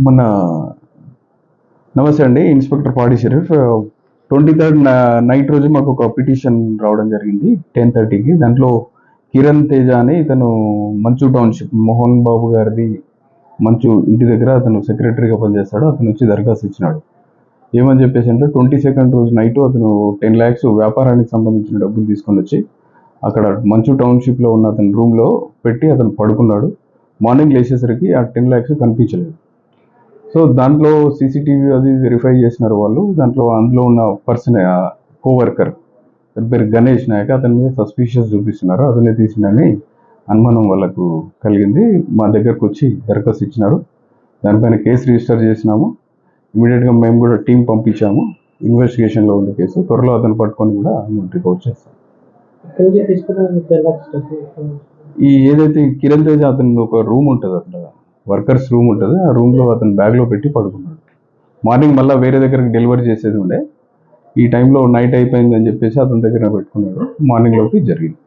మన నమస్తే అండి, ఇన్స్పెక్టర్ పాడి షరీఫ్. 23rd నైట్ రోజు మాకు ఒక పిటిషన్ రావడం జరిగింది 10:30కి. దాంట్లో కిరణ్ తేజ అని ఇతను మంచు టౌన్షిప్ మోహన్ బాబు గారిది మంచు ఇంటి దగ్గర అతను సెక్రటరీగా పనిచేస్తాడు. అతను వచ్చి దరఖాస్తు ఇచ్చినాడు. ఏమని చెప్పేసి అంటే 22nd రోజు నైట్ అతను 10 lakhs వ్యాపారానికి సంబంధించిన డబ్బులు తీసుకొని వచ్చి అక్కడ మంచు టౌన్షిప్లో ఉన్న అతని రూమ్లో పెట్టి అతను పడుకున్నాడు. మార్నింగ్ లేచేసరికి ఆ 10 lakhs కనిపించలేదు. సో దాంట్లో సీసీటీవీ అది వెరిఫై చేసినారు వాళ్ళు. అందులో ఉన్న పర్సన్ కోవర్కర్ పేరు గణేష్ నాయక్, అతని మీద సస్పీషియస్ చూపిస్తున్నారు. అతనే తీసిండని అనుమానం వాళ్ళకు కలిగింది. మా దగ్గరకు వచ్చి దరఖాస్తు ఇచ్చినారు. దానిపైన కేసు రిజిస్టర్ చేసినాము. ఇమీడియట్గా మేము కూడా టీం పంపించాము. ఇన్వెస్టిగేషన్లో ఉంది కేసు. త్వరలో అతను పట్టుకొని కూడా రిపోర్ట్ చేస్తాం. ఈ ఏదైతే కిరణ్ తేజ అతను ఒక రూమ్ ఉంటుంది, అక్కడ వర్కర్స్ రూమ్ ఉంటుంది. ఆ రూమ్లో అతను బ్యాగ్లో పెట్టి పడుకున్నాడు. మార్నింగ్ మళ్ళీ వేరే దగ్గరికి డెలివరీ చేసేది ఉండే. ఈ టైంలో నైట్ అయిపోయిందని చెప్పేసి అతని దగ్గర పెట్టుకున్నాడు. మార్నింగ్లోకి జరిగింది.